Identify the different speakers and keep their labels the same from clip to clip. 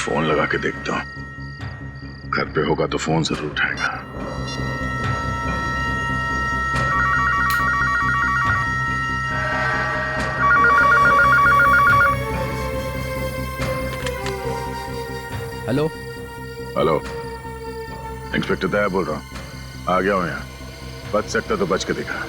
Speaker 1: Phone लगा के देखता हूँ, घर पे होगा तो फोन जरूर उठाएगा।
Speaker 2: हेलो
Speaker 1: हेलो, इंस्पेक्टर दया बोल रहा हूँ। आ गया हूँ यहाँ। बच सकता तो बच के दिखा।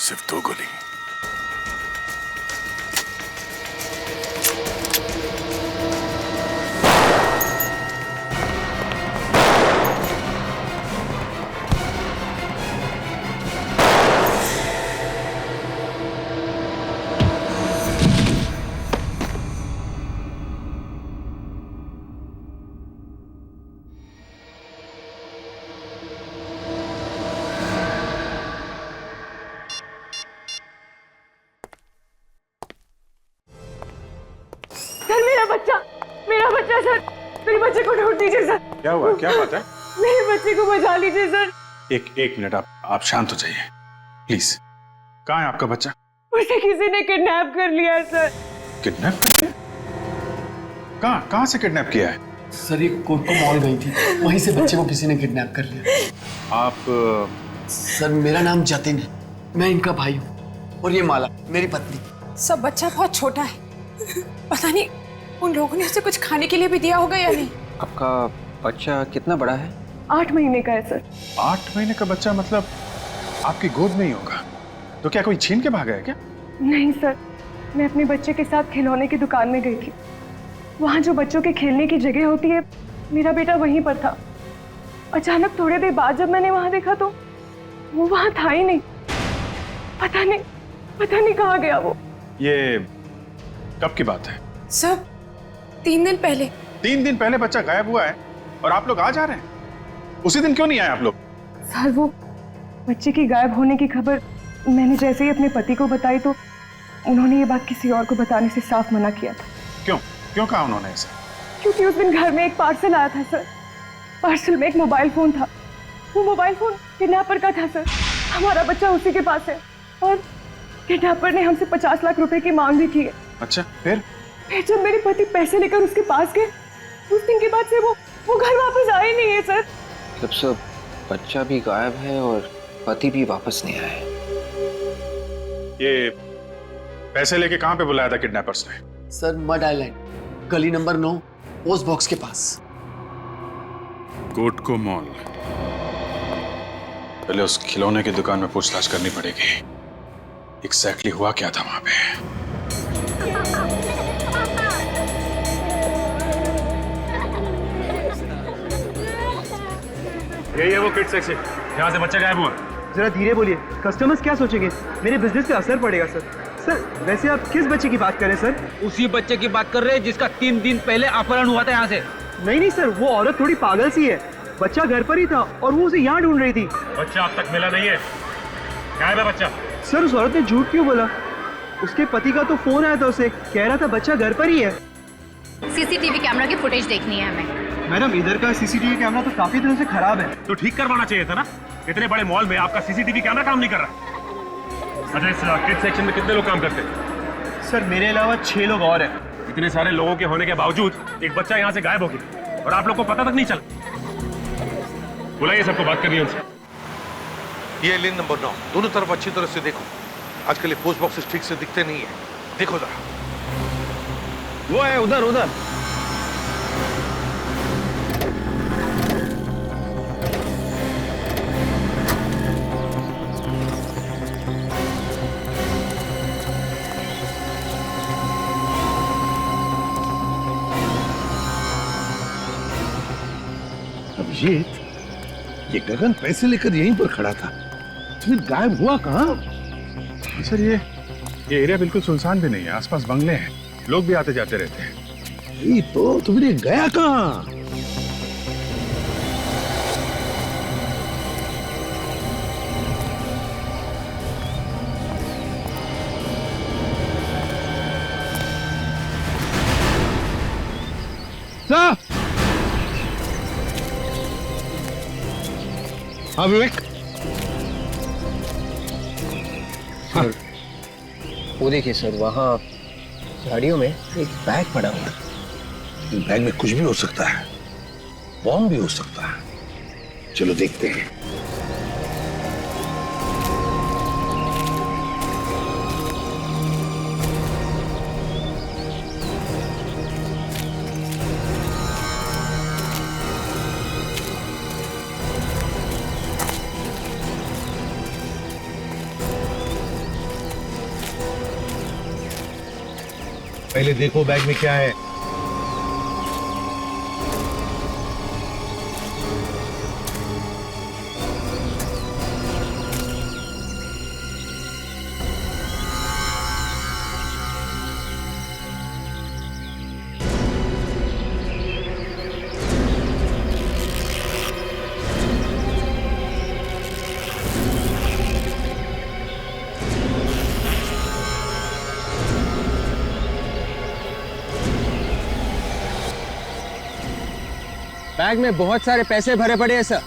Speaker 1: सिर्फ 2 गोली।
Speaker 3: सर मेरा बच्चा सर, मेरे बच्चे को ढूंढ दीजिए सर।
Speaker 1: क्या हुआ? क्या बात है?
Speaker 3: मेरे बच्चे को बचा लीजिए सर।
Speaker 1: एक मिनट, आप शांत हो जाइए प्लीज। कहाँ है आपका बच्चा?
Speaker 3: उसे किसी ने किडनैप कर लिया है सर।
Speaker 1: किडनैप कर लिया? कहाँ से किडनैप किया है?
Speaker 2: सर ये कोटको मॉल गई थी, वहीं से बच्चे को किसी ने किडनैप कर लिया।
Speaker 1: आप
Speaker 2: सर मेरा नाम जतिन है, मैं इनका भाई हूँ, और ये माला मेरी पत्नी।
Speaker 3: सब बच्चा बहुत छोटा है, पता नहीं उन लोगों ने उसे कुछ खाने के लिए भी दिया होगा या नहीं।
Speaker 4: आपका बच्चा कितना बड़ा है?
Speaker 3: 8 महीने का है सर।
Speaker 1: 8 महीने का बच्चा मतलब आपकी गोद में ही होगा? तो क्या कोई छीन के भागा है क्या?
Speaker 3: नहीं सर, मैं अपने बच्चे के साथ खिलौने की दुकान में गई थी। वहाँ जो बच्चों के खेलने की जगह होती है, मेरा बेटा वहीं पर था। अचानक थोड़ी देर बाद जब मैंने वहाँ देखा तो वो वहाँ था ही नहीं। पता नहीं कहाँ गया वो।
Speaker 1: ये कब की बात है?
Speaker 3: सब 3 दिन पहले।
Speaker 1: 3 दिन पहले बच्चा गायब हुआ है और आप लोग आ जा रहे हैं? उसी दिन क्यों नहीं आए आप लोग?
Speaker 3: सर वो बच्चे की गायब होने की खबर मैंने जैसे ही अपने पति को बताई तो उन्होंने ये बात किसी और को बताने से साफ मना किया था।
Speaker 1: क्यों कहा उन्होंने ऐसा?
Speaker 3: क्योंकि उस दिन घर में एक पार्सल आया था सर। पार्सल में एक मोबाइल फोन था। वो मोबाइल फोन किडनैपर का था सर। हमारा बच्चा उसी के पास है और किडनैपर ने हमसे 50 लाख रुपए की मांग भी की है।
Speaker 1: अच्छा, फिर
Speaker 3: जब मेरे पति पैसे लेकर उसके पास गए, उस दिन के बाद से वो घर वापस आए नहीं है सर।
Speaker 4: सब बच्चा भी गायब है और पति भी वापस नहीं आया है।
Speaker 1: ये पैसे लेके कहाँ पे बुलाया था किडनैपर्स ने?
Speaker 2: सर मड आइलैंड, गली नंबर 9, पोस्ट बॉक्स के पास।
Speaker 1: कोटको मॉल। पहले उस खिलौने की दुकान में पूछताछ करनी पड़ेगी। एग्जैक्टली हुआ क्या था वहां पे?
Speaker 5: यही है वो किड सेक्शन, यहाँ से बच्चा गायब हुआ।
Speaker 6: जरा धीरे बोलिए, कस्टमर्स क्या सोचेंगे? मेरे बिजनेस पे असर पड़ेगा सर। सर वैसे आप किस बच्चे की बात कर रहे हैं सर?
Speaker 7: उसी बच्चे की बात कर रहे हैं जिसका 3 दिन पहले अपहरण हुआ था यहाँ से।
Speaker 6: नहीं सर, वो औरत थोड़ी पागल सी है। बच्चा घर पर ही था और वो उसे यहाँ ढूंढ रही थी।
Speaker 5: बच्चा अब तक मिला नहीं है। गायब है बच्चा।
Speaker 6: सर उस औरत ने झूठ क्यों बोला? उसके पति का तो फोन आया था, उसे कह रहा था बच्चा घर पर ही है।
Speaker 8: सीसीटीवी कैमरा की फुटेज देखनी है हमें।
Speaker 6: मैडम इधर का सीसीटीवी कैमरा तो काफी दिनों से खराब है।
Speaker 5: तो ठीक करवाना चाहिए था ना। इतने बड़े मॉल में आपका सीसीटीवी कैमरा काम नहीं कर रहा। अच्छा, इस किड सेक्शन में कितने लोग काम करते हैं?
Speaker 6: सर मेरे अलावा 6 लोग और हैं।
Speaker 5: इतने सारे लोगों के होने के बावजूद एक बच्चा यहाँ से गायब हो गया और आप लोग को पता तक नहीं चला। बुलाइए सबको, बात करनी है उनसे।
Speaker 9: ये लेन नंबर 9, दोनों तरफ अच्छी तरह से देखो। आजकल ये पोस्ट बॉक्सेस ठीक से दिखते नहीं है, देखो जरा।
Speaker 6: वो है उधर उधर।
Speaker 9: अभिजीत, ये गगन पैसे लेकर यहीं पर खड़ा था, फिर गायब हुआ कहाँ?
Speaker 1: सर ये एरिया बिल्कुल सुनसान भी नहीं है, आसपास बंगले हैं, लोग भी आते जाते रहते हैं।
Speaker 9: ये तो फिर ये गया कहाँ? हाँ विवेक,
Speaker 4: सर, वो देखिए सर, वहाँ झाड़ियों में एक बैग पड़ा हुआ है।
Speaker 9: इस बैग में कुछ भी हो सकता है, बॉम्ब भी हो सकता है। चलो देखते हैं। पहले देखो बैग में क्या है।
Speaker 7: बैग में बहुत सारे पैसे भरे पड़े हैं सर।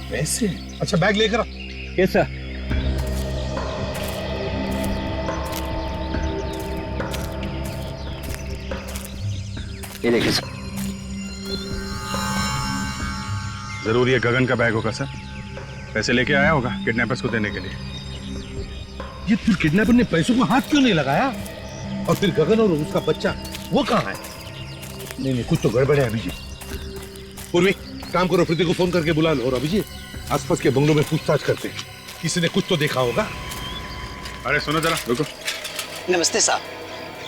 Speaker 9: पैसे? अच्छा बैग लेकर आ।
Speaker 7: Yes sir.
Speaker 4: ये देखिए सर।
Speaker 1: जरूर ये गगन का बैग होगा सर, पैसे लेके आया होगा किडनैपर्स को देने के लिए।
Speaker 9: ये फिर किडनैपर ने पैसों को हाथ क्यों नहीं लगाया? और फिर गगन और उसका बच्चा वो कहाँ है? नहीं, कुछ तो गड़बड़ है अभिजीत। पूर्वी, काम करो, प्रीति को फोन करके बुला लो। और अभिजीत, आसपास के बंगलों में पूछताछ करते हैं, किसी ने कुछ तो देखा होगा।
Speaker 1: अरे सुनो जरा, रुको।
Speaker 2: नमस्ते साहब,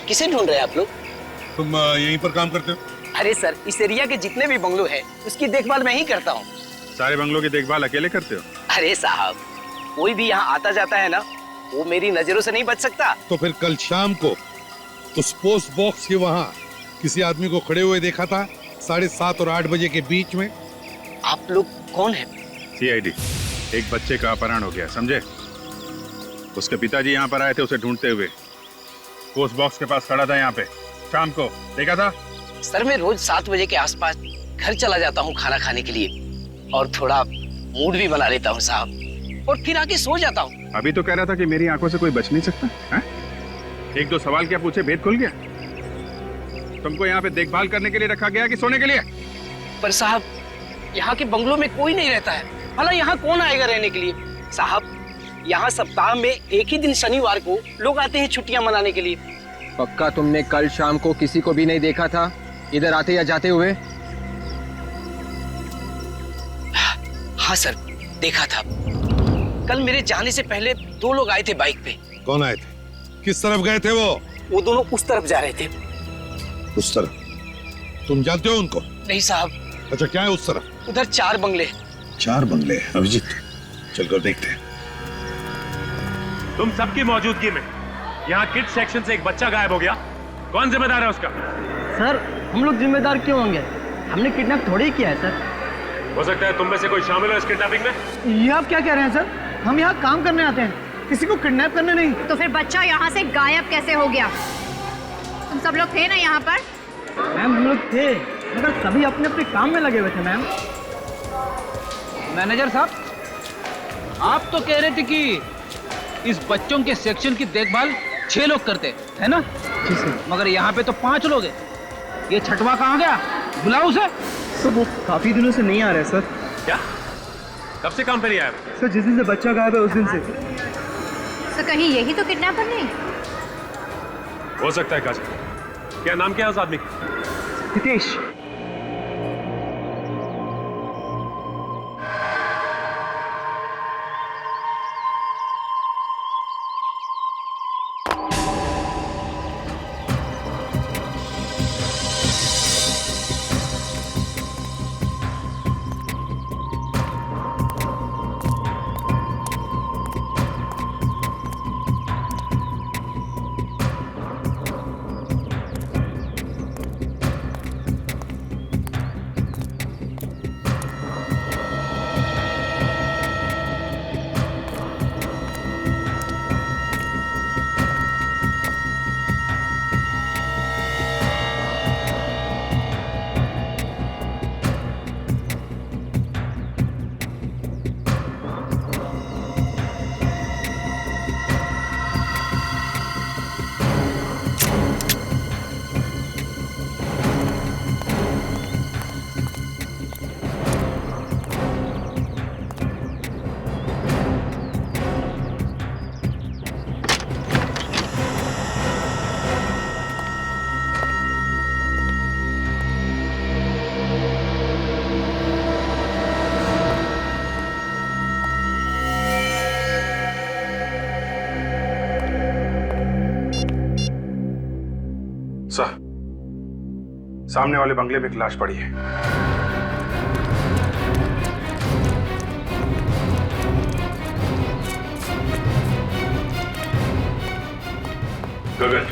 Speaker 2: किसे ढूंढ रहे हैं आप लोग?
Speaker 9: तुम यहीं पर काम करते हो?
Speaker 2: अरे सर, इस एरिया के जितने भी बंगलो हैं उसकी देखभाल मैं ही करता हूँ।
Speaker 1: सारे बंगलों की देखभाल अकेले करते हो?
Speaker 2: अरे साहब, कोई भी यहाँ आता जाता है ना, वो मेरी नजरों से नहीं बच सकता।
Speaker 9: तो फिर कल शाम को उस पोस्ट बॉक्स के वहाँ किसी आदमी को खड़े हुए देखा था 7:30 और 8 बजे के बीच में।
Speaker 2: आप लोग कौन है?
Speaker 1: CID। एक बच्चे का अपहरण हो गया, समझे? उसके पिताजी यहाँ पर आए थे उसे ढूंढते हुए। पोस्ट बॉक्स के पास खड़ा था यहाँ पे, शाम को देखा था।
Speaker 2: सर, मैं रोज 7 बजे के आसपास घर चला जाता हूँ खाना खाने के लिए, और थोड़ा मूड भी बना लेता हूँ साहब, और फिर आके सो जाता हूँ।
Speaker 1: अभी तो कह रहा था कि मेरी आंखों से कोई बच नहीं सकता है? 1-2 सवाल क्या पूछे, भेद खुल गया। तुमको यहाँ पे देखभाल करने के लिए रखा गया कि सोने के लिए?
Speaker 2: पर साहब, यहाँ के बंगलों में कोई नहीं रहता है, भला यहाँ कौन आएगा रहने के लिए? साहब, यहाँ सप्ताह में एक ही दिन शनिवार को लोग आते हैं छुट्टियां मनाने के लिए।
Speaker 4: पक्का तुमने कल शाम को किसी को भी नहीं देखा था इधर आते या जाते हुए?
Speaker 2: हाँ सर, देखा था। कल मेरे जाने से पहले 2 लोग आए थे बाइक पे।
Speaker 9: कौन आए थे? किस तरफ गए थे वो?
Speaker 2: वो दोनों उस तरफ जा रहे थे।
Speaker 9: उस तरफ? तुम जानते हो उनको?
Speaker 2: नहीं साहब।
Speaker 9: अच्छा, क्या है उस तरफ?
Speaker 2: उधर 4 बंगले।
Speaker 9: 4 बंगले? अभिजीत, चलकर देखते हैं।
Speaker 5: तुम सबकी मौजूदगी में यहाँ किड्स सेक्शन से एक बच्चा गायब हो गया, कौन जिम्मेदार है उसका?
Speaker 6: सर, हम लोग जिम्मेदार क्यों होंगे? हमने किडनैप थोड़ी ही किया है सर।
Speaker 5: हो सकता है तुम में से कोई शामिल हो इस किडनैपिंग में।
Speaker 6: ये आप क्या कह रहे हैं सर? हम यहाँ काम करने आते हैं, किसी को किडनैप करने नहीं।
Speaker 8: तो फिर बच्चा यहाँ से गायब कैसे हो गया? तुम सब लोग थे ना यहाँ पर?
Speaker 6: मैम, हम लोग थे, मगर सभी अपने अपने काम में लगे हुए थे मैम।
Speaker 7: मैनेजर साहब, आप तो कह रहे थे कि इस बच्चों के सेक्शन की देखभाल 6 लोग करते है ना? मगर यहाँ पे तो 5 लोग हैं। ये छठवा कहाँ गया? बुलाओ उसे।
Speaker 6: तो वो काफी दिनों से नहीं आ रहे सर।
Speaker 5: क्या? कब से काम पे नहीं आया?
Speaker 6: सर जिस दिन से बच्चा गायब है उस दिन से।
Speaker 8: तो कहीं यही तो किडनैपर नहीं?
Speaker 5: हो सकता है काजल। क्या नाम क्या है उस आदमी का?
Speaker 6: हितेश।
Speaker 1: सर, सामने वाले बंगले में एक लाश पड़ी है। गगन,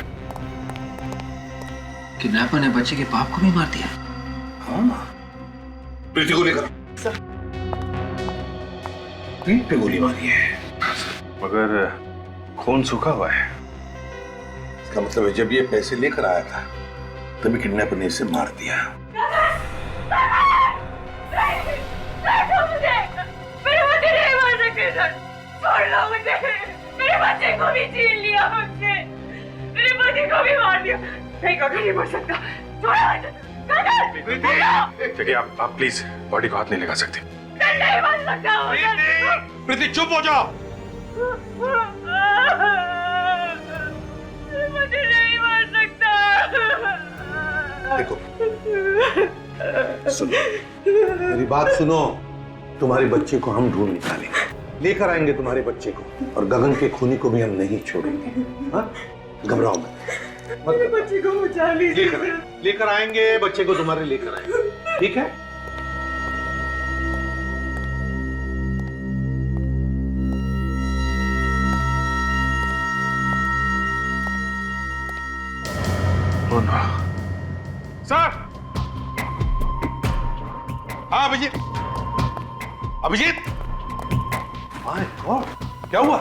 Speaker 4: किडनैपर ने बच्चे के बाप को भी मार दिया।
Speaker 9: हाँ, प्रीति को लेकर पीठ पे गोली मारी है।
Speaker 1: मगर खून सूखा हुआ है।
Speaker 9: इसका मतलब है जब ये पैसे लेकर आया था तभी किडनैपर ने इसे मार दिया।
Speaker 3: मेरे बच्चे नहीं मार सकते सर, छोड़ लो मुझे। मेरे बच्चे को भी छीन लिया मुझसे, मेरे पति को भी मार दिया। नहीं गगन नहीं मर सकता,
Speaker 1: देखिए आप प्लीज बॉडी को हाथ नहीं लगा सकते।
Speaker 3: नहीं मर सकता।
Speaker 9: प्रीति चुप हो जाओ।
Speaker 3: मुझे नहीं मार सकता।
Speaker 9: देखो सुनो, मेरी बात सुनो। तुम्हारे बच्चे को हम ढूंढ निकालेंगे, लेकर आएंगे तुम्हारे बच्चे को, और गगन के खूनी को भी हम नहीं छोड़ेंगे। हाँ, घबराओ मत।
Speaker 3: मेरे बच्चे को बचा लीजिए।
Speaker 9: लेकर आएंगे बच्चे को, तुम्हारे लेकर आएंगे, ठीक है?
Speaker 1: सर,
Speaker 9: हाँ अभिजीत। अभिजीत, माय गॉड, क्या हुआ?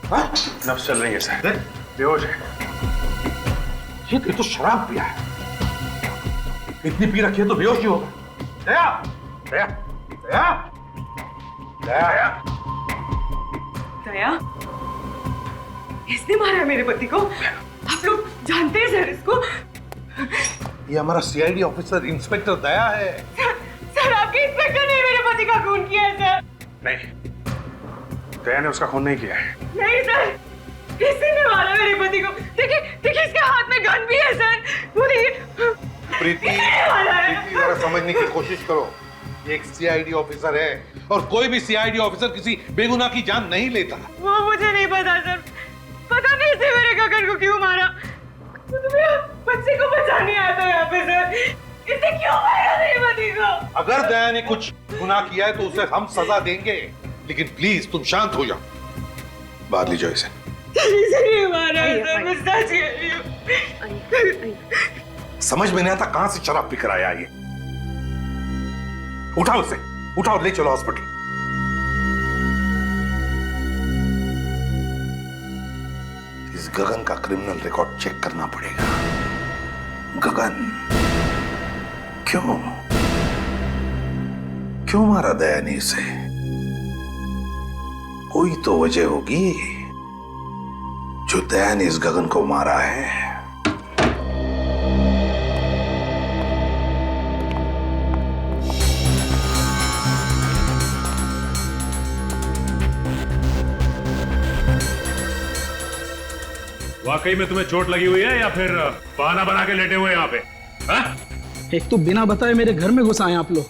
Speaker 9: हाँ?
Speaker 1: नब्ज चल रही है सर, बेहोश है।
Speaker 9: ये तो शराब पिया है। इतनी पी रखी है तो बेहोश ही होगा। दया, दया, दया, दया,
Speaker 3: दया, इसने मारा है मेरे पति को। आप लोग जानते हैं सर इसको?
Speaker 9: ये हमारा सीआईडी ऑफिसर इंस्पेक्टर दया है।
Speaker 3: सर आपके इंस्पेक्टर ने मेरे पति का खून किया है सर।
Speaker 1: नहीं, दया ने उसका खून नहीं किया है।
Speaker 3: नहीं सर, किसी ने मारा मेरे पति को। देखिए देखिए, इसके हाथ में गन भी है सर। वो देखिए।
Speaker 9: प्रीति, प्रीति जरा समझने की कोशिश करो। ये एक सीआईडी ऑफिसर है और कोई भी सीआईडी ऑफिसर किसी बेगुनाह की जान नहीं लेता।
Speaker 3: वो मुझे नहीं पता सर, पता नहीं इसने मेरे गगन को क्यों मारा। वो तो मेरे बच्चे को बचाने आया था यहाँ पे सर। इसने क्यों मारा मेरे पति को?
Speaker 9: अगर दया ने कुछ गुनाह किया है तो उसे हम सजा देंगे, लेकिन प्लीज तुम शांत हो जाओ। बाहर ले जाओ इसे।
Speaker 3: इसने मारा है सर, मैं सच कह रही हूँ।
Speaker 9: समझ में नहीं आता कहां से शराब पीकर आया ये। उठाओ उसे, उठाओ, ले चलो हॉस्पिटल। इस गगन का क्रिमिनल रिकॉर्ड चेक करना पड़ेगा। गगन क्यों क्यों मारा दया ने इसे? कोई तो वजह होगी जो दया ने इस गगन को मारा है।
Speaker 5: वाकई में तुम्हें चोट लगी हुई है या फिर बहाना बना के लेटे हुए यहाँ पे? हाँ?
Speaker 7: एक तो बिना बताए मेरे घर में घुस आए आप लोग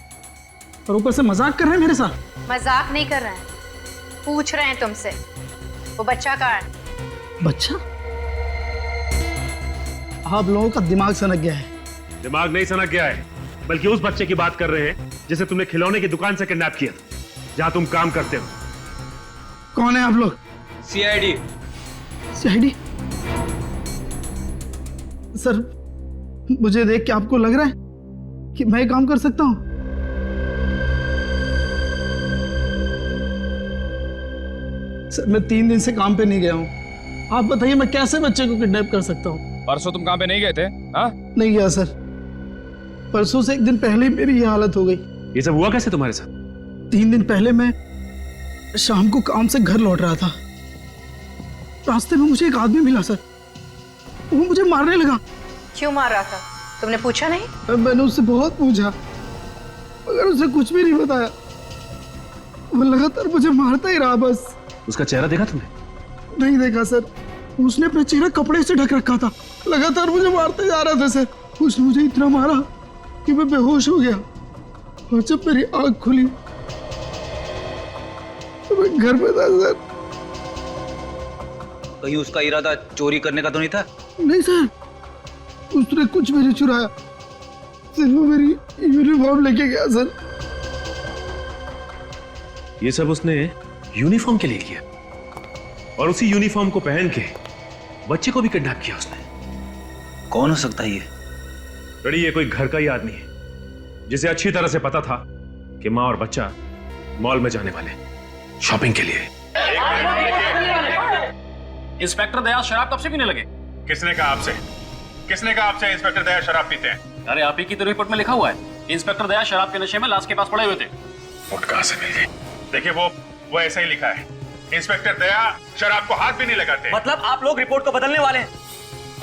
Speaker 7: और ऊपर से मजाक कर रहे हैं मेरे साथ।
Speaker 8: मजाक नहीं कर रहे हैं, पूछ रहे हैं तुमसे वो बच्चा कहाँ है।
Speaker 7: बच्चा? आप लोगों का दिमाग सनक गया है।
Speaker 5: दिमाग नहीं सनक गया है, बल्कि उस बच्चे की बात कर रहे हैं जिसे तुमने खिलौने की दुकान से किडनैप किया था, जहां तुम काम करते हो।
Speaker 7: कौन है आप लोग?
Speaker 4: सीआईडी।
Speaker 7: सीआईडी? सर, मुझे देख के आपको लग रहा है कि मैं काम कर सकता हूं? सर, मैं 3 दिन से काम पे नहीं गया हूं। आप बताइए मैं कैसे बच्चे को किडनैप कर सकता हूं?
Speaker 10: परसों तुम काम पे नहीं गए थे? हाँ?
Speaker 7: नहीं गया सर। परसों से 1 दिन पहले ही मेरी ये हालत हो गई।
Speaker 5: ये सब हुआ कैसे तुम्हारे साथ?
Speaker 7: 3 दिन पहले मैं शाम को काम से घर लौट रहा था। रास्ते में मुझे एक आदमी मिला सर, वो मुझे मारने लगा।
Speaker 8: क्यों मार रहा था, तुमने पूछा नहीं?
Speaker 7: मैंने उससे बहुत पूछा मगर उसने कुछ भी नहीं बताया। वो लगातार मुझे मारता ही रहा बस।
Speaker 5: उसका चेहरा देखा तुमने?
Speaker 7: नहीं देखा सर, उसने अपना चेहरा कपड़े से ढक रखा था। लगातार मुझे मारते जा रहा था सर। उसने मुझे इतना मारा कि मैं बेहोश हो गया और जब मेरी आंख खुली तो मैं घर में था सर।
Speaker 4: कहीं उसका इरादा चोरी करने का तो नहीं था?
Speaker 7: नहीं सर, उसने कुछ भी नहीं चुराया, सिर्फ वो मेरी यूनिफॉर्म लेके गया सर।
Speaker 5: ये सब उसने यूनिफॉर्म के लिए किया और उसी यूनिफॉर्म को पहन के बच्चे को भी किडनैप किया उसने।
Speaker 4: कौन हो सकता है ये?
Speaker 5: बड़ी, ये कोई घर का ही आदमी है जिसे अच्छी तरह से पता था कि माँ और बच्चा मॉल में जाने वाले शॉपिंग के लिए।
Speaker 10: इंस्पेक्टर दया शराब कब से पीने लगे?
Speaker 1: किसने कहा आपसे? किसने कहा आपसे इंस्पेक्टर दया शराब पीते हैं?
Speaker 10: अरे आप ही की तो रिपोर्ट में लिखा हुआ है, इंस्पेक्टर दया शराब के नशे में लाश के पास पड़े हुए थे।
Speaker 1: रिपोर्ट कहां से मिल गई? देखिए वो ऐसा ही लिखा है, इंस्पेक्टर दया शराब को हाथ भी नहीं लगाते।
Speaker 4: मतलब आप लोग रिपोर्ट को बदलने वाले हैं?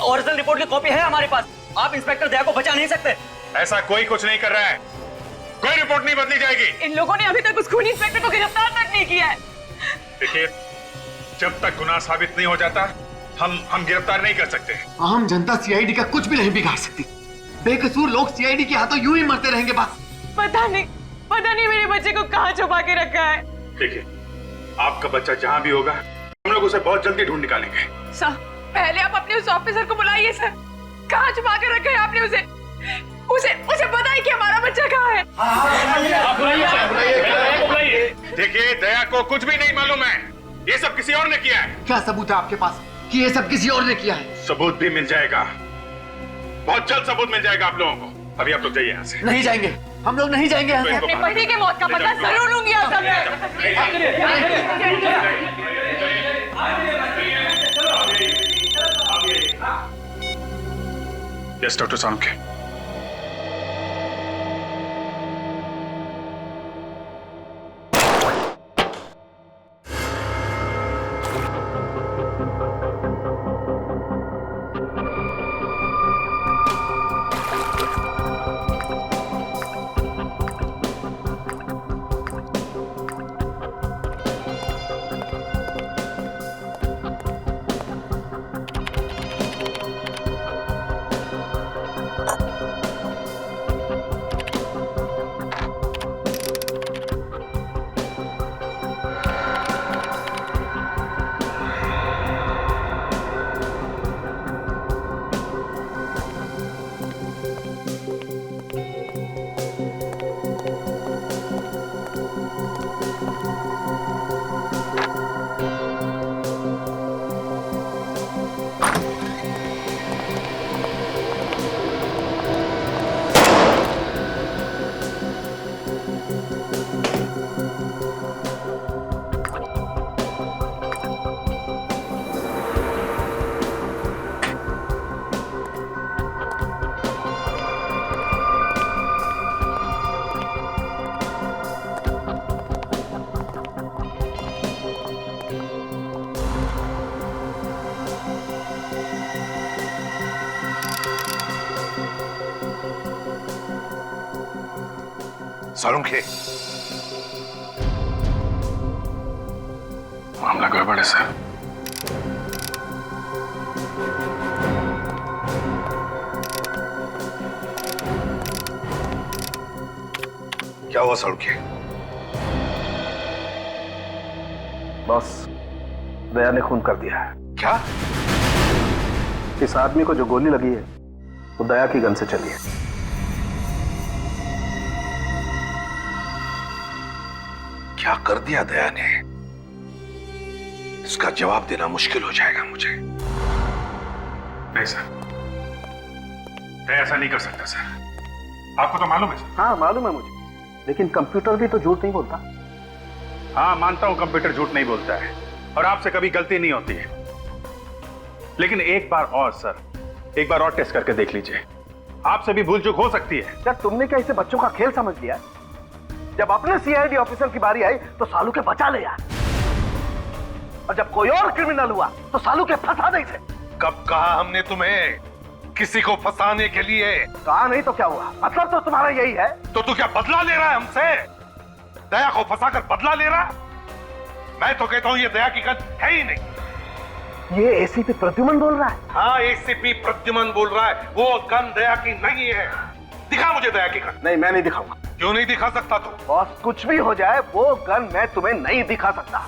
Speaker 4: ओरिजिनल रिपोर्ट की कॉपी है हमारे पास, आप इंस्पेक्टर दया को बचा नहीं सकते।
Speaker 1: ऐसा कोई कुछ नहीं कर रहा है, कोई रिपोर्ट नहीं बदली जाएगी।
Speaker 3: इन लोगों ने अभी तक उस खूनी इंस्पेक्टर को गिरफ्तार तक नहीं किया है।
Speaker 1: देखिए, जब तक गुनाह साबित नहीं हो जाता हम गिरफ्तार नहीं कर सकते।
Speaker 11: आम जनता सीआईडी का कुछ भी नहीं बिगाड़ सकती। बेकसूर लोग सीआईडी के हाथों यूं ही मरते रहेंगे बस।
Speaker 3: पता नहीं मेरे बच्चे को कहाँ छुपा के रखा है।
Speaker 1: देखिए, आपका बच्चा जहां भी होगा हम लोग उसे बहुत जल्दी ढूंढ निकालेंगे।
Speaker 3: सर, पहले आप अपने उस ऑफिसर को बुलाइए सर। कहाँ छुपा के रखा है आपने उसे? उसे बताइए कि हमारा बच्चा कहाँ है।
Speaker 1: देखिए, दया को कुछ भी नहीं मालूम है, ये सब किसी और ने किया है।
Speaker 11: क्या सबूत है आपके पास कि ये सब किसी और ने किया है?
Speaker 1: सबूत भी मिल जाएगा, बहुत जल्द सबूत मिल जाएगा आप लोगों को। अभी आप लोग जाइए यहाँ से।
Speaker 11: नहीं जाएंगे, हम लोग नहीं जाएंगे यहाँ से।
Speaker 3: अपने पति की मौत का पता जरूर लूंगी आप सब।
Speaker 1: यस डॉक्टर सामके। सालुंखे, मामला गड़बड़ है सर।
Speaker 9: क्या हुआ सड़के?
Speaker 12: बॉस, दया ने खून कर दिया है।
Speaker 9: क्या?
Speaker 12: इस आदमी को जो गोली लगी है वो दया की गन से चली है।
Speaker 9: क्या कर दिया दया ने? इसका जवाब देना मुश्किल हो जाएगा मुझे।
Speaker 1: नहीं सर, मैं ऐसा नहीं कर सकता सर। आपको तो मालूम है सर।
Speaker 12: हाँ मालूम है मुझे, लेकिन कंप्यूटर भी तो झूठ नहीं बोलता।
Speaker 1: हाँ मानता हूं कंप्यूटर झूठ नहीं बोलता है और आपसे कभी गलती नहीं होती है, लेकिन एक बार और सर, एक बार और टेस्ट करके देख लीजिए, आपसे भी भूल चूक हो सकती है।
Speaker 12: क्या तुमने क्या इसे बच्चों का खेल समझ लिया? जब अपने सीआईडी ऑफिसर की बारी आई तो सालू के बचा ले यार, और जब कोई और क्रिमिनल हुआ तो सालू के फंसा नहीं थे।
Speaker 9: कब कहा हमने तुम्हें किसी को फंसाने के लिए?
Speaker 12: कहा नहीं तो क्या हुआ? मतलब तो तुम्हारा यही है।
Speaker 9: तो तू क्या बदला ले रहा है हमसे? दया को फंसाकर बदला ले रहा? मैं तो कहता हूं ये दया की गन है ही नहीं।
Speaker 12: ये एसीपी प्रद्युमन बोल रहा है।
Speaker 9: हाँ एसीपी प्रद्युमन बोल रहा है, वो गन दया की नहीं है। दिखा मुझे दया की गन।
Speaker 12: नहीं मैं नहीं दिखाऊंगा।
Speaker 9: क्यों नहीं दिखा सकता तू?
Speaker 12: बॉस कुछ भी हो जाए वो गन मैं तुम्हें नहीं दिखा सकता।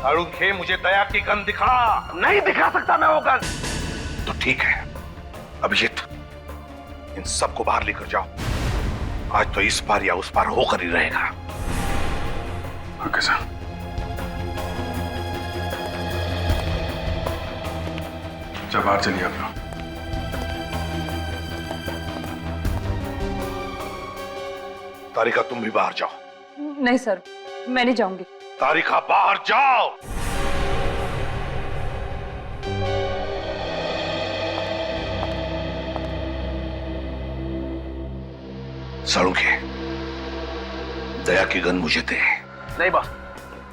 Speaker 9: अरुण मुझे दया की गन दिखा।
Speaker 12: नहीं दिखा सकता मैं वो गन।
Speaker 9: तो ठीक है अभिजीत, इन सबको बाहर लेकर जाओ। आज तो इस पार या उस पार होकर ही रहेगा।
Speaker 1: Okay sir. जब बाहर चलिए आप लोग।
Speaker 9: तारिका तुम भी बाहर जाओ।
Speaker 3: नहीं सर, मैं नहीं जाऊंगी।
Speaker 9: तारिका बाहर जाओ। सड़ूंगे, दया की गन मुझे दे।
Speaker 12: नहीं बॉस,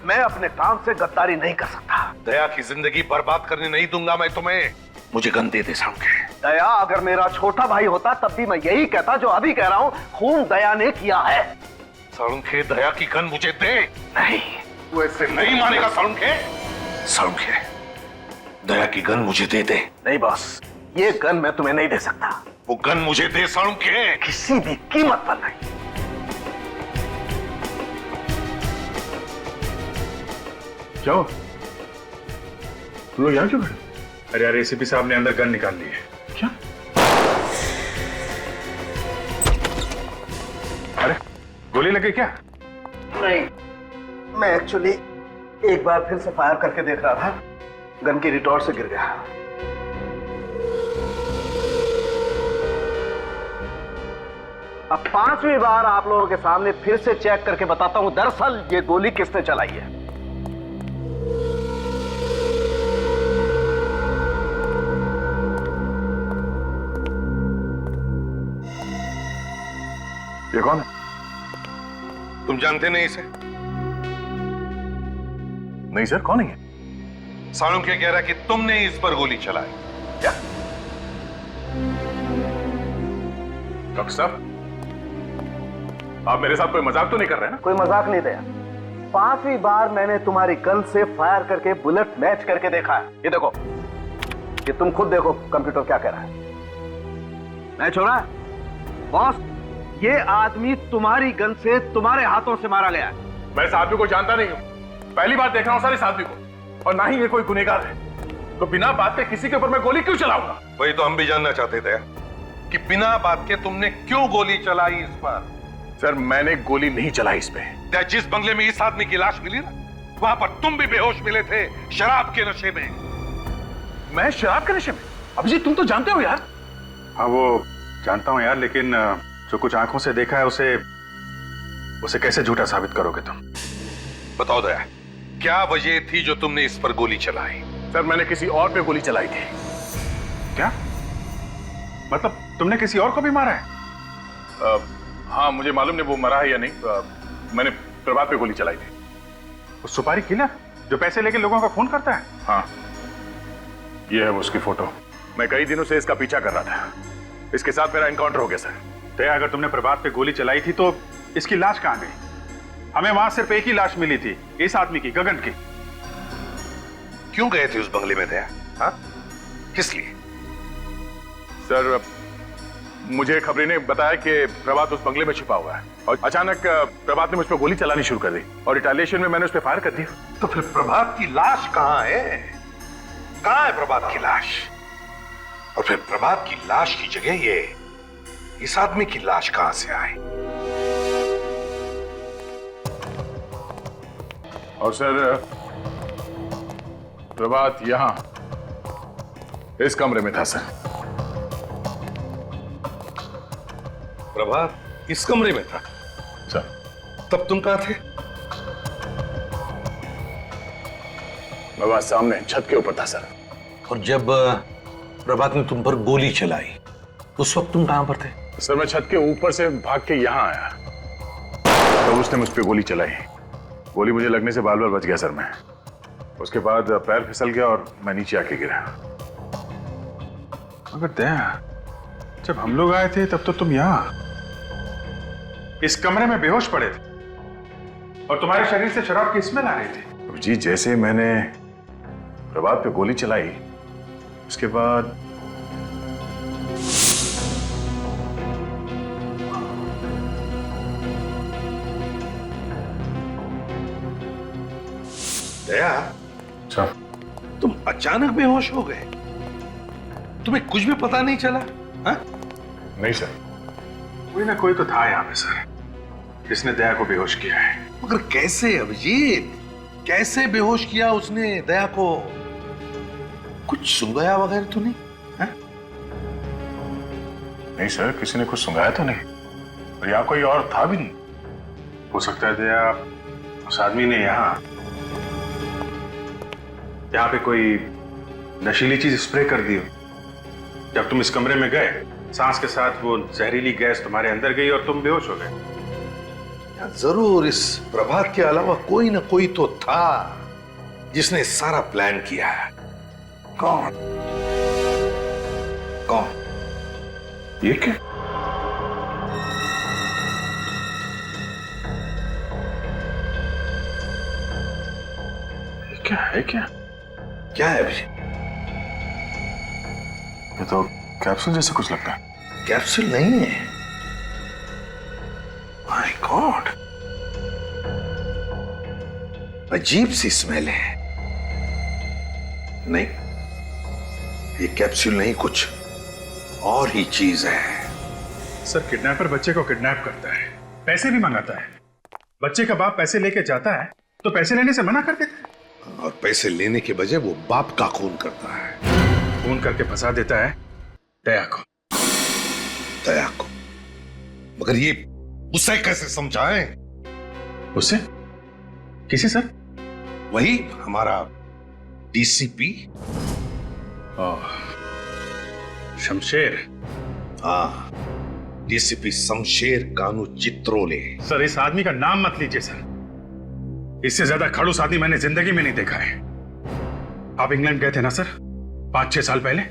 Speaker 12: मैं अपने काम से गद्दारी नहीं कर सकता।
Speaker 9: दया की जिंदगी बर्बाद करने नहीं दूंगा मैं तुम्हें। मुझे गन दे दे सड़ूंगे।
Speaker 12: दया अगर मेरा छोटा भाई होता तब भी मैं यही कहता जो अभी कह रहा हूं, खून दया ने किया है।
Speaker 9: सड़ूंगे, दया की गन मुझे दे।
Speaker 12: नहीं
Speaker 9: तू ऐसे नहीं मानेगा सड़ूंगे। सड़ूंगे, दया की गन मुझे दे दे।
Speaker 12: नहीं बॉस, ये गन मैं तुम्हें नहीं दे सकता।
Speaker 9: वो गन मुझे दे सड़ूंगे।
Speaker 12: किसी भी कीमत पर नहीं।
Speaker 1: जाओ तुम लोग यहाँ क्यों खड़े? अरे यार एसीपी साहब ने अंदर गन निकाल ली है। क्या? अरे गोली लगी क्या?
Speaker 12: नहीं, मैं एक्चुअली एक बार फिर से फायर करके देख रहा था, गन की रिटॉर्ट से गिर गया। अब 5वीं बार आप लोगों के सामने फिर से चेक करके बताता हूं दरअसल ये गोली किसने चलाई है।
Speaker 1: ये कौन है?
Speaker 9: तुम जानते नहीं इसे?
Speaker 1: नहीं सर, कौन है?
Speaker 9: साळुंखे कह रहा है कि तुमने इस पर गोली चलाई। क्या?
Speaker 1: डॉक्टर साहब, आप मेरे साथ कोई मजाक तो नहीं कर रहे हैं ना?
Speaker 12: कोई मजाक नहीं दया। 5वीं बार मैंने तुम्हारी गन से फायर करके बुलेट मैच करके देखा है। ये देखो, ये तुम खुद देखो कंप्यूटर क्या कह रहा है। मैच हो रहा है बॉस। ये आदमी तुम्हारी गन से तुम्हारे हाथों से मारा गया है।
Speaker 1: मैं इस आदमी को जानता नहीं हूं, पहली बार देख रहा हूं सर इस आदमी को, और ना ही ये कोई गुनहगार है। तो बिना बात के किसी के ऊपर मैं गोली क्यों चलाऊंगा?
Speaker 9: वही तो हम भी जानना चाहते थे कि बिना बात के तुमने क्यों गोली चलाई इस पर।
Speaker 1: सर मैंने गोली नहीं चलाई इस पे।
Speaker 9: जिस बंगले में इस आदमी की लाश मिली ना, वहां पर तुम भी बेहोश मिले थे, शराब के नशे में।
Speaker 1: मैं शराब के नशे में? अभिजीत तुम तो जानते हो यार। हाँ वो जानता हूं यार, लेकिन जो कुछ आंखों से देखा है उसे कैसे झूठा साबित करोगे तुम?
Speaker 9: बताओ दया, क्या वजह थी जो तुमने इस पर गोली चलाई?
Speaker 1: सर मैंने किसी और पे गोली चलाई थी। क्या मतलब तुमने किसी और को भी मारा है? हाँ मुझे मालूम नहीं वो मरा है या नहीं। मैंने प्रभात पे गोली चलाई थी। उस सुपारी किलर जो पैसे लेके लोगों का खून करता है? हाँ ये है वो उसकी फोटो। मैं कई दिनों से इसका पीछा कर रहा था। इसके साथ मेरा एनकाउंटर हो गया सर। तो अगर तुमने प्रभात पे गोली चलाई थी तो इसकी लाश कहां गई? हमें वहां सिर्फ एक ही लाश मिली थी, इस आदमी की, गगन की।
Speaker 9: क्यों गए थे उस बंगले में दया? हाँ किस लिए?
Speaker 1: सर मुझे खबरी ने बताया कि प्रभात उस बंगले में छिपा हुआ है और अचानक प्रभात ने मुझ पर गोली चलानी शुरू कर दी और रिटालिएशन में मैंने उस पर फायर कर दिया।
Speaker 9: तो फिर प्रभात की लाश कहाँ है? कहाँ है प्रभात की लाश? और फिर प्रभात की लाश की जगह ये इस आदमी की लाश कहां से आई?
Speaker 1: और सर प्रभात यहां इस कमरे में था सर।
Speaker 9: प्रभात इस कमरे में था
Speaker 1: सर।
Speaker 9: तब तुम कहां थे?
Speaker 1: प्रभात सामने छत के ऊपर था सर।
Speaker 9: और जब प्रभात ने तुम पर गोली चलाई उस वक्त तुम कहां पर थे?
Speaker 1: सर मैं छत के ऊपर से भाग के यहां आया तो उसने मुझ पे गोली चलाई। गोली मुझे लगने से बाल बाल बच गया सर मैं। उसके बाद पैर फिसल गया और मैं नीचे आके गिरा। मगर दया, जब हम लोग आए थे तब तो तुम यहां इस कमरे में बेहोश पड़े थे और तुम्हारे शरीर से शराब की स्मेल आ रही थी। जी जैसे मैंने प्रभात पे गोली चलाई उसके बाद
Speaker 9: दया, तुम अचानक बेहोश हो गए? तुम्हें कुछ भी पता नहीं चला? हा?
Speaker 1: नहीं सर, कोई ना कोई तो था यहाँ पे सर जिसने दया को बेहोश किया है।
Speaker 9: मगर कैसे अभिजीत? कैसे बेहोश किया उसने दया को? कुछ सुंगाया वगैरह तो नहीं? हा?
Speaker 1: नहीं सर, किसी ने कुछ सुंगाया तो नहीं और यहाँ कोई और था भी नहीं। हो सकता है दया उस आदमी ने यहाँ पे कोई नशीली चीज स्प्रे कर दी हो। जब तुम इस कमरे में गए सांस के साथ वो जहरीली गैस तुम्हारे अंदर गई और तुम बेहोश हो गए।
Speaker 9: जरूर इस प्रभात के अलावा कोई ना कोई तो था जिसने सारा प्लान किया है। कौन? कौन?
Speaker 1: ये क्या? क्या है?
Speaker 9: क्या है अभी?
Speaker 1: ये तो कैप्सूल जैसा कुछ लगता है।
Speaker 9: कैप्सूल नहीं है। माय गॉड, अजीब सी स्मेल है। नहीं, ये कैप्सूल नहीं, कुछ और ही चीज है।
Speaker 1: सर किडनैपर बच्चे को किडनैप करता है, पैसे भी मंगाता है। बच्चे का बाप पैसे लेके जाता है तो पैसे लेने से मना कर देता है
Speaker 9: और पैसे लेने के बजाय वो बाप का खून करता है।
Speaker 1: खून करके फंसा देता है दया को।
Speaker 9: दया को? मगर ये उसे कैसे समझाएं?
Speaker 1: उससे? किसे सर?
Speaker 9: वही हमारा डीसीपी
Speaker 1: शमशेर।
Speaker 9: हाँ, डीसीपी शमशेर कानू चित्रोले।
Speaker 1: सर इस आदमी का नाम मत लीजिए सर, इससे ज्यादा खड़ूस आदमी मैंने जिंदगी में नहीं देखा है। आप इंग्लैंड गए थे ना सर 5-6 साल पहले?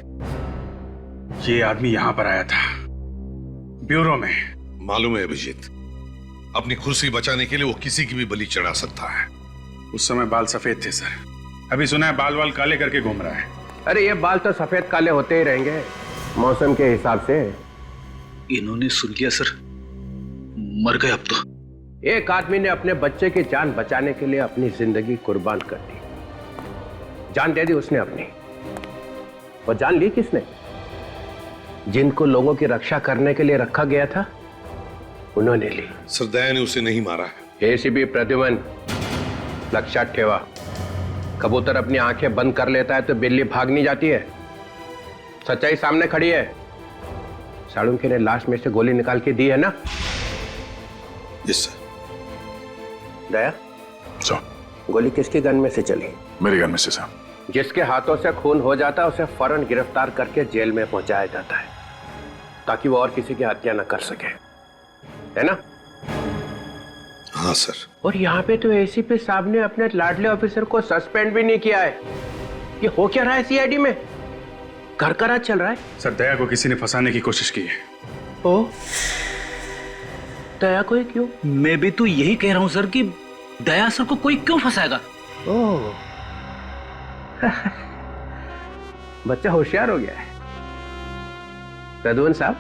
Speaker 1: ये आदमी यहां पर आया था ब्यूरो में।
Speaker 9: मालूम है अभिजीत, अपनी कुर्सी बचाने के लिए वो किसी की भी बलि चढ़ा सकता है।
Speaker 1: उस समय बाल सफेद थे सर, अभी सुना है बाल काले करके घूम रहा है।
Speaker 4: अरे ये बाल तो सफेद काले होते ही रहेंगे मौसम के हिसाब से।
Speaker 10: इन्होंने सुन लिया सर, मर गए अब तो।
Speaker 4: एक आदमी ने अपने बच्चे की जान बचाने के लिए अपनी जिंदगी कुर्बान कर दी। जान दे दी उसने अपनी, और जान ली किसने? जिनको लोगों की रक्षा करने के लिए रखा गया था उन्होंने ली।
Speaker 9: सर दया ने उसे नहीं मारा है।
Speaker 4: एसीपी प्रद्युमन, लक्षात ठेवा, कबूतर अपनी आंखें बंद कर लेता है तो बिल्ली भाग नहीं जाती है। सच्चाई सामने खड़ी है। साळुंखे ने लाश में से गोली निकाल के दी है ना?
Speaker 9: Yes sir.
Speaker 4: दया, गोली किसकी गन में से चली?
Speaker 1: मेरी गन में से सर।
Speaker 4: जिसके हाथों से खून हो जाता है उसे फौरन गिरफ्तार करके जेल में पहुंचाया जाता है ताकि वो और किसी की हत्या न कर सके, है ना?
Speaker 9: हाँ सर।
Speaker 4: और यहाँ पे तो एसीपी साहब ने अपने लाडले ऑफिसर को सस्पेंड भी नहीं किया है। ये हो क्या रहा है सीआईडी में? घर का राज चल रहा है।
Speaker 1: सर दया को किसी ने फंसाने की कोशिश की है।
Speaker 4: ओ, दया को क्यों?
Speaker 10: मैं भी तो यही कह रहा हूं सर कि दया सर को कोई क्यों फंसाएगा?
Speaker 4: ओह बच्चा होशियार हो गया है। प्रद्युमन साहब,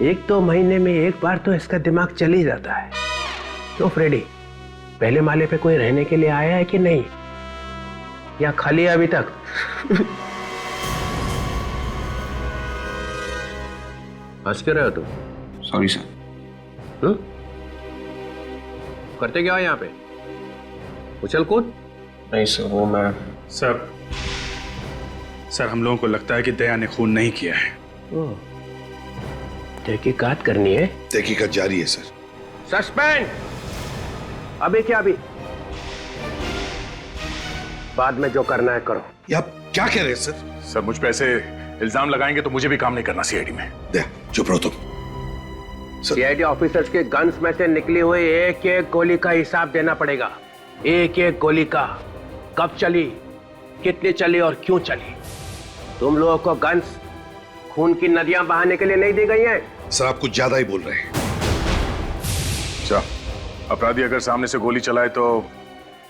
Speaker 4: 1-2 महीने में एक बार तो इसका दिमाग चल ही जाता है। क्यों फ्रेडी, पहले माले पे कोई रहने के लिए आया है कि नहीं, या खाली है अभी तक? हंस क्यों रहे हो तुम?
Speaker 11: Sorry sir.
Speaker 4: करते क्या हो यहाँ पे? उछल कूद?
Speaker 11: नहीं सर, वो मैं
Speaker 1: सर हम लोगों को लगता है कि दया ने खून नहीं किया है।
Speaker 4: तहकीकात करनी है।
Speaker 9: तहकीकात जारी है सर।
Speaker 4: सस्पेंड। अभी क्या, अभी बाद में जो करना है करो।
Speaker 9: ये आप क्या कह रहे हैं सर?
Speaker 1: सर मुझ पे ऐसे इल्जाम लगाएंगे तो मुझे भी काम नहीं करना सीआईडी में।
Speaker 9: दया चुप रहो तुम।
Speaker 4: सीआईडी ऑफिसर्स के गन्स में से निकली हुई एक एक गोली का हिसाब देना पड़ेगा। एक एक गोली का, कब चली, कितनी चली और क्यों चली। तुम लोगों को गन्स खून की नदियां बहाने के लिए नहीं दी गई हैं।
Speaker 9: सर आप कुछ ज्यादा ही बोल रहे हैं।
Speaker 1: अच्छा, अपराधी अगर सामने से गोली चलाए तो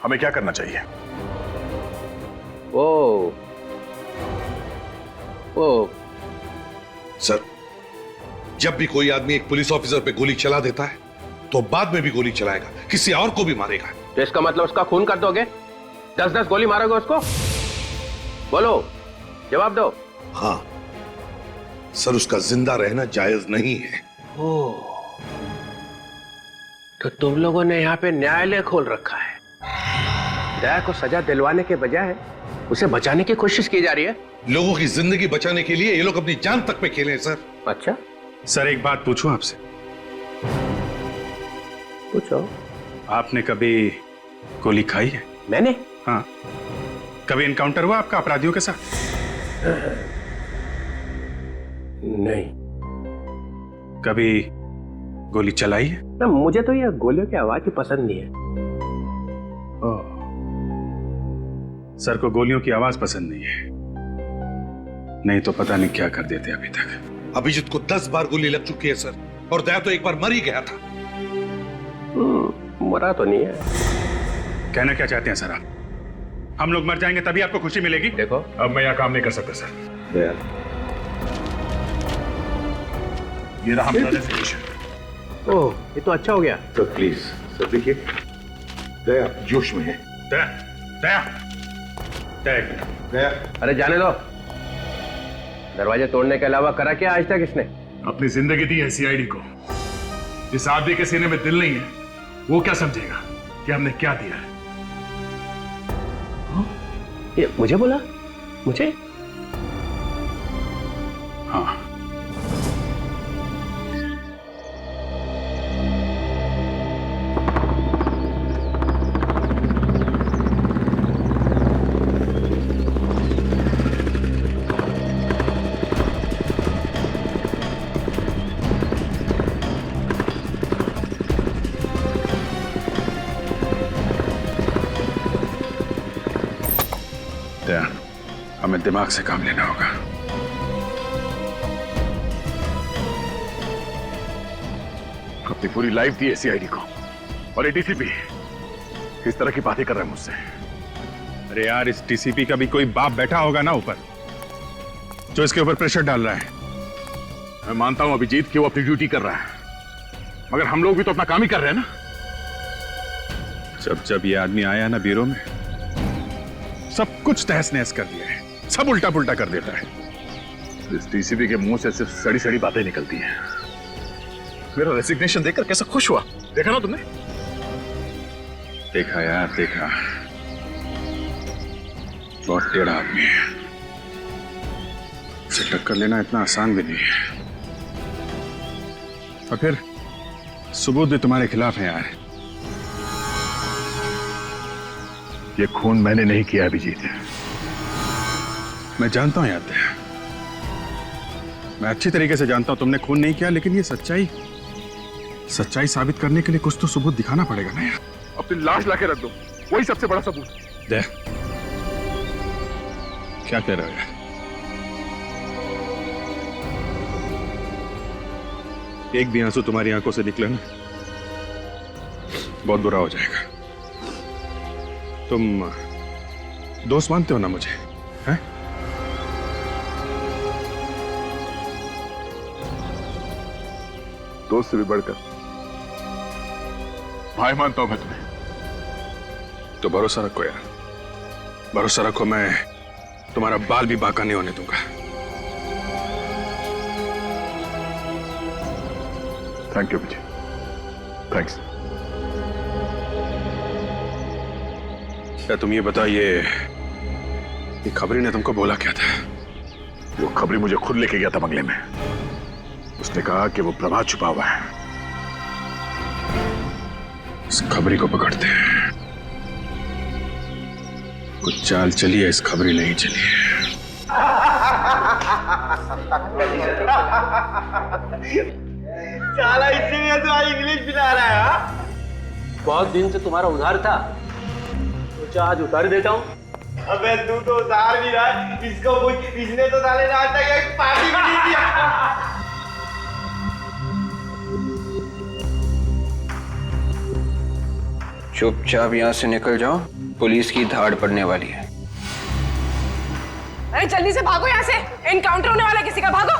Speaker 1: हमें क्या करना चाहिए?
Speaker 4: ओ
Speaker 9: सर, जब भी कोई आदमी एक पुलिस ऑफिसर पे गोली चला देता है तो बाद में भी गोली चलाएगा, किसी और को भी मारेगा।
Speaker 4: तो इसका मतलब उसका खून कर दोगे? 10-10 गोली मारोगे उसको? बोलो, जवाब दो।
Speaker 9: हाँ सर, उसका जिंदा रहना जायज नहीं है।
Speaker 4: तो तुम लोगों ने यहाँ पे न्यायालय खोल रखा है। दया को सजा दिलवाने के बजाय उसे बचाने की कोशिश की जा रही है।
Speaker 9: लोगों की जिंदगी बचाने के लिए ये लोग अपनी जान तक पे खेले हैं सर।
Speaker 4: अच्छा
Speaker 1: सर एक बात पूछूं आपसे?
Speaker 4: पूछो।
Speaker 1: आपने कभी गोली खाई है?
Speaker 4: मैंने?
Speaker 1: हाँ। कभी इनकाउंटर हुआ आपका अपराधियों के साथ?
Speaker 4: नहीं।
Speaker 1: कभी गोली चलाई है?
Speaker 4: ना, मुझे तो ये गोलियों की आवाज ही पसंद नहीं है।
Speaker 1: सर को गोलियों की आवाज पसंद नहीं है, नहीं तो पता नहीं क्या कर देते अभी तक।
Speaker 9: अभिजीत को 10 बार गोली लग चुकी है सर, और दया तो एक बार मर ही गया था।
Speaker 4: मरा तो नहीं है।
Speaker 1: कहना क्या चाहते हैं सर आप? हम लोग मर जाएंगे तभी आपको खुशी मिलेगी?
Speaker 4: देखो,
Speaker 1: अब मैं यहाँ काम नहीं कर सकता सर।
Speaker 4: दया,
Speaker 1: ये रहा हमारा रेजिग्नेशन।
Speaker 4: ओह, ये तो अच्छा हो गया।
Speaker 9: सर प्लीज सर, देखिए दया जोश में है।
Speaker 1: दया, दया,
Speaker 9: दया।
Speaker 4: अरे जाने दो। दरवाजे तोड़ने के अलावा करा क्या आज तक इसने?
Speaker 1: अपनी जिंदगी दी है सीआईडी को। जिस आदमी के सीने में दिल नहीं है वो क्या समझेगा कि हमने क्या दिया है?
Speaker 4: ये मुझे बोला? मुझे?
Speaker 1: हाँ। हमें दिमाग से काम लेना होगा। अपनी पूरी लाइफ दी है सीआईडी को, और ये डीसीपी इस तरह की बातें कर रहा है मुझसे। अरे यार, इस डीसीपी का भी कोई बाप बैठा होगा ना ऊपर, जो इसके ऊपर प्रेशर डाल रहा है। मैं मानता हूं अभिजीत कि वो अपनी ड्यूटी कर रहा है, मगर हम लोग भी तो अपना काम ही कर रहे हैं ना। जब जब ये आदमी आया ना ब्यूरो में, सब कुछ तहस नहस कर दिया है, सब उल्टा पुल्टा कर देता है। इस डीसीपी के मुंह से सिर्फ सड़ी सड़ी बातें निकलती हैं। मेरा रेजिग्नेशन देखकर कैसा खुश हुआ, देखा ना तुमने? देखा यार, देखा। बहुत टेढ़ा आदमी है, उसे टक्कर लेना इतना आसान भी नहीं है। और फिर सबूत भी तुम्हारे खिलाफ है यार। ये खून मैंने नहीं किया अभिजीत, मैं जानता हूं यार, मैं अच्छी तरीके से जानता हूं तुमने खून नहीं किया, लेकिन ये सच्चाई साबित करने के लिए कुछと सबूत दिखाना पड़ेगा ना यार। अपनी लाश लाके रख दो, वही सबसे बड़ा सबूत। दे, क्या कह रहे हो यार? एक भी आंसू तुम्हारी आंखों से निकले ना, बहुत बुरा हो जाएगा। तुम दोस्त मानते हो ना मुझे, हैं? दोस्त से भी बढ़कर भाई मानता हूं मैं तुम्हें। तो भरोसा रखो यार, भरोसा रखो, मैं तुम्हारा बाल भी बांका नहीं होने दूंगा। Thank you Vijay, thanks. क्या तुम ये बताइए, ये खबरी ने तुमको बोला क्या था? वो खबरी मुझे खुद लेके गया था बंगले में। उसने कहा कि वो प्रभात छुपा हुआ है, इस खबरी को पकड़ते हैं। कुछ चाल चली है, इस खबरी नहीं चली है।
Speaker 6: साला इसीलिए तो आज इंग्लिश पिला रहा है। हाँ?
Speaker 2: बहुत दिन से तुम्हारा उधार था, सोचा आज उतार देता हूँ।
Speaker 6: अबे तू तो उधार भी रहा, इसको इसने तो साले ने आज तक एक पार्टी भी नहीं दिया।
Speaker 2: चुपचाप यहाँ से निकल जाओ, पुलिस की धाड़ पड़ने वाली है।
Speaker 3: अरे जल्दी से भागो यहाँ से, एनकाउंटर होने वाला है किसी का, भागो।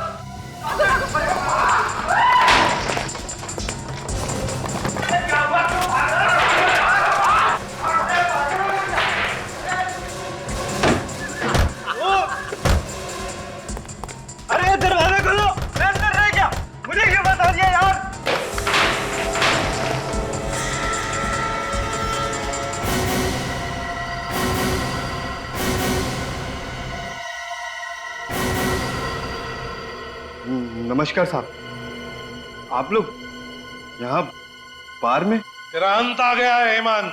Speaker 6: अरे दरवाजा खोलो, मैं अंदर रह गया, मुझे क्यों बता दिया यार? नमस्कार साहब, आप लोग यहाँ बार में?
Speaker 9: तेरा अंत आ गया है हेमंत।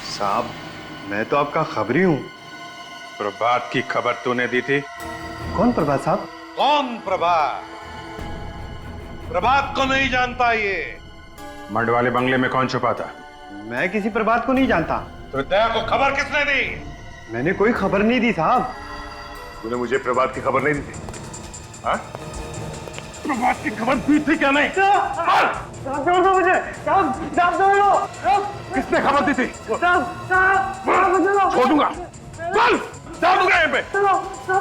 Speaker 6: साहब मैं तो आपका खबरी हूँ।
Speaker 1: प्रभात की खबर तूने दी थी?
Speaker 6: कौन प्रभात साहब?
Speaker 9: कौन प्रभात? प्रभात को नहीं जानता ये।
Speaker 1: मर्ड वाले बंगले में कौन छुपा था?
Speaker 6: मैं किसी प्रभात को नहीं जानता।
Speaker 9: तो दया को खबर किसने दी?
Speaker 6: मैंने कोई खबर नहीं दी साहब।
Speaker 1: तूने मुझे प्रभात की खबर नहीं दी थी? हाँ? प्रभात की खबर दी थी क्या नहीं?
Speaker 6: साहब छोड़ दो मुझे, साहब छोड़ दो।
Speaker 1: किसने खबर दी थी?
Speaker 6: साहब
Speaker 1: छोड़ दूंगा, चल डाल दूंगा यहाँ पे।
Speaker 6: साहब छोड़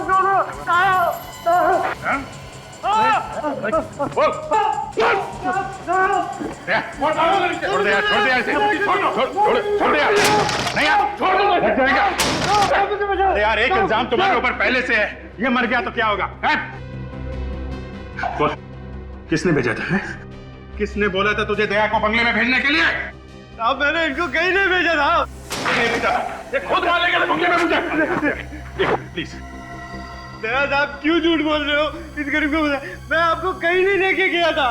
Speaker 1: छोड़ दे यार, छोड़ दे यार, छोड़ दे यार, नहीं यार, छोड़ दूंगा, लग जाएगा। अरे यार, एक इल्जाम तुम्हारे ऊपर पहले से है, ये मर गया तो क्या होगा? बोल, किसने भेजा था? किसने बोला था तुझे दया को बंगले में भेजने के लिए?
Speaker 6: साहब मैंने इनको कहीं नहीं भेजा साहब।
Speaker 1: ये खुद मान लेगा बंगले में मुझे। प्लीज
Speaker 6: दया साहब क्यों झूठ बोल रहे हो? इस गरीब को बता, मैं आपको कहीं नहीं लेके गया था।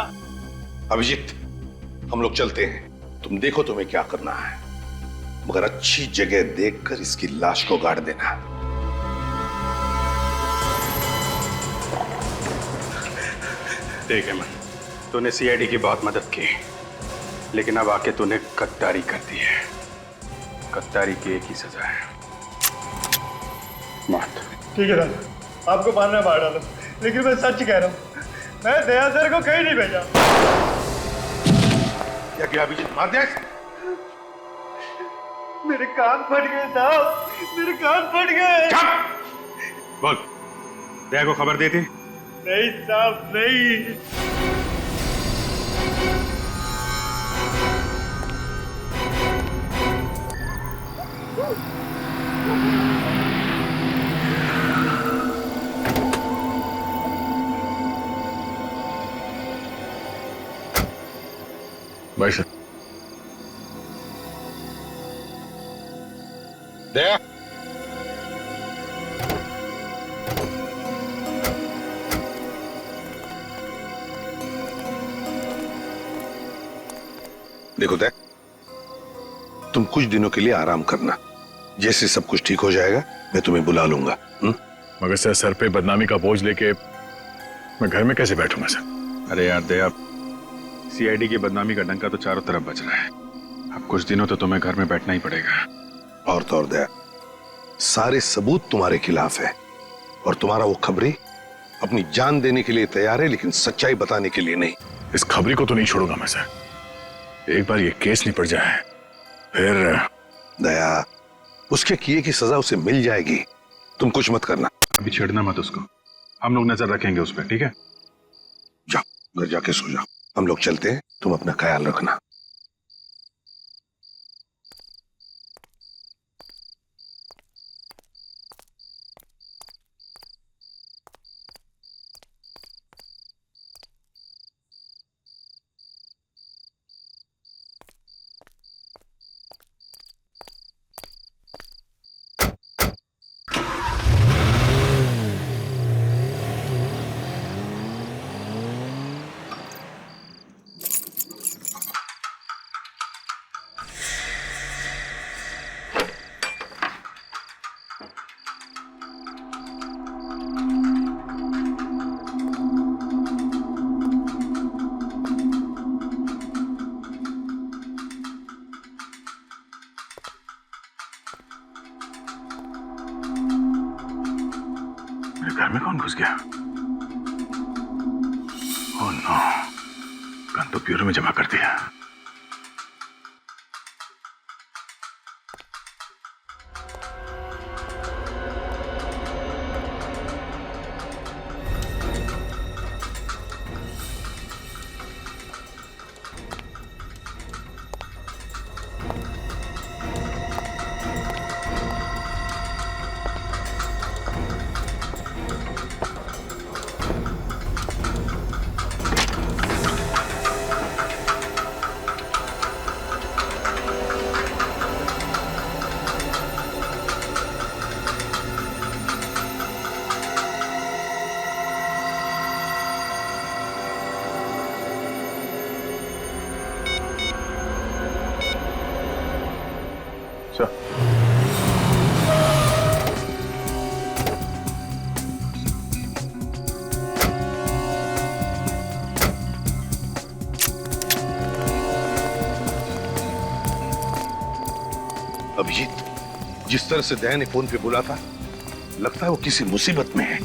Speaker 9: अभिजीत, हम लोग चलते हैं, तुम देखो तुम्हें क्या करना है, मगर अच्छी जगह देखकर इसकी लाश को गाड़ देना।
Speaker 1: ठीक है, मैं तूने सीआईडी की बहुत मदद की, लेकिन अब आके तूने गद्दारी कर दी है। गद्दारी की एक ही सजा है, मौत।
Speaker 6: ठीक है सर, आपको मारना मार डालो, लेकिन मैं सच कह रहा हूँ, मैं दया सर को कहीं नहीं भेजा।
Speaker 9: क्या किया अभिजीत? मार दिया?
Speaker 6: मेरे कान फट गए साहब, मेरे कान फट गए।
Speaker 1: बोल, दया को खबर दी थी?
Speaker 6: नहीं साहब नहीं।
Speaker 1: भाई सर,
Speaker 9: दया, देखो दया, तुम कुछ दिनों के लिए आराम करना, जैसे सब कुछ ठीक हो जाएगा मैं तुम्हें बुला लूंगा।
Speaker 1: मगर सर पे बदनामी का बोझ लेके मैं घर में कैसे बैठूंगा सर? अरे यार दया, सीआईडी की बदनामी का डंका तो चारों तरफ बज रहा है, अब कुछ दिनों तो तुम्हें घर में बैठना ही पड़ेगा।
Speaker 9: और तो और दया, सारे सबूत तुम्हारे खिलाफ है और तुम्हारा वो खबरी अपनी जान देने के लिए तैयार है, लेकिन सच्चाई बताने के लिए नहीं।
Speaker 1: इस खबरी को तो नहीं छोड़ूंगा मैं सर, एक बार ये केस निपट जाए फिर।
Speaker 9: दया, उसके किए की सजा उसे मिल जाएगी, तुम कुछ मत करना।
Speaker 1: अभी छेड़ना मत उसको, हम लोग नजर रखेंगे उस पर, ठीक है?
Speaker 9: जाओ घर जाके सो जाओ। हम लोग चलते हैं, तुम अपना ख्याल रखना।
Speaker 1: मेरे घर में कौन घुस गया? ओह नो, गन तो ब्यूरो में जमा कर दिया।
Speaker 9: अभिजीत, जिस तरह से दया ने फोन पे बोला था, लगता है वो किसी मुसीबत में है।